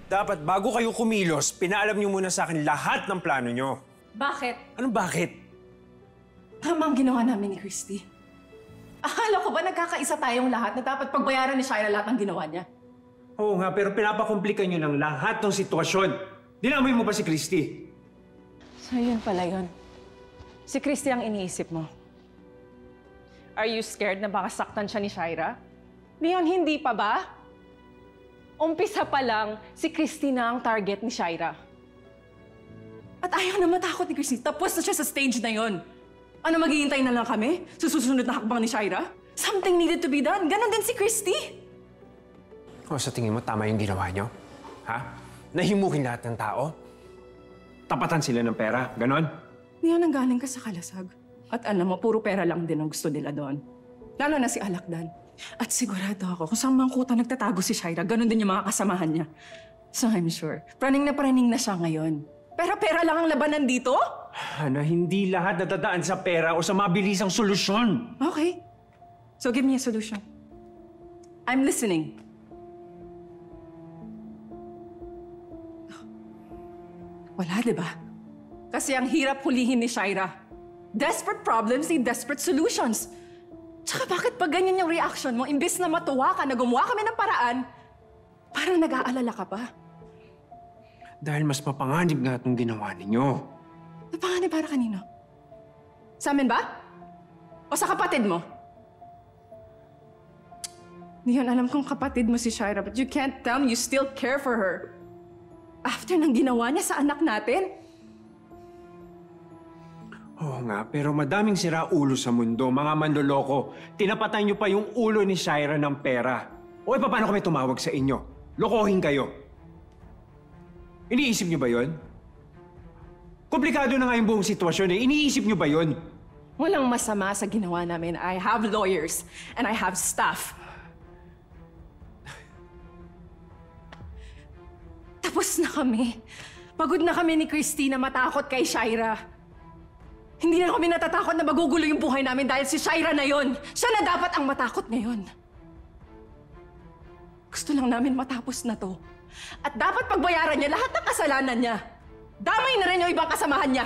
Dapat bago kayo kumilos, pinaalam niyo muna sa akin lahat ng plano niyo. Bakit? Anong bakit? Tama ang ginawa namin ni Christy. Akala ko ba nagkakaisa tayong lahat na dapat pagbayaran ni Shaira lahat ng ginawa niya? Oo nga, pero pinapakomplika niyo ng lahat ng sitwasyon. Dinamoy mo pa si Christy. So yun pala yun. Si Christy ang iniisip mo. Are you scared na baka saktan siya ni Shaira? Leon, hindi pa ba? Umpisa pa lang, si Christy na ang target ni Shaira. At ayaw na matakot ni Christy. Tapos na siya sa stage na yon. Ano, maghihintay na lang kami? Susunod na hakbang ni Shaira? Something needed to be done. Ganon din si Christy. O sa tingin mo, tama yung ginawa niyo? Ha? Nahimukin lahat ng tao? Tapatan sila ng pera, ganon? Leon, nanggaling ka sa kalasag. At alam mo, puro pera lang din ang gusto nila doon. Lalo na si Alakdan. At sigurado ako, kung saan mangkuta nagtatago si Shaira, ganon din yung mga kasamahan niya. So I'm sure, praning na siya ngayon. Pero pera lang ang labanan dito? Ano, hindi lahat nadadaan sa pera o sa mabilisang solusyon. Okay. So give me a solution. I'm listening. Wala, di ba? Kasi ang hirap hulihin ni Shaira. Desperate problems need desperate solutions. Tsaka bakit pag ganyan yung reaction mo, imbis na matuwa ka na gumawa kami ng paraan, parang nag-aalala ka pa? Dahil mas mapanganib nga itong ginawa ninyo. Napanganib para kanino? Sa amin ba? O sa kapatid mo? Leon, alam kong kapatid mo si Shaira, but you can't tell me you still care for her. After nang ginawa niya sa anak natin? Oo nga, pero madaming sira-ulo sa mundo, mga manloloko. Tinapatan niyo pa yung ulo ni Shaira ng pera. O paano kami tumawag sa inyo? Lokohin kayo. Iniisip niyo ba yon? Komplikado na nga yung buong sitwasyon eh. Iniisip niyo ba yon? Walang masama sa ginawa namin. I have lawyers and I have staff. Tapos na kami. Pagod na kami ni Christy na matakot kay Shaira. Hindi na kami natatakot na magugulo yung buhay namin dahil si Shaira na yon. Siya na dapat ang matakot ngayon. Gusto lang namin matapos na to. At dapat pagbayaran niya lahat ng kasalanan niya. Damay na rin yung ibang kasamahan niya.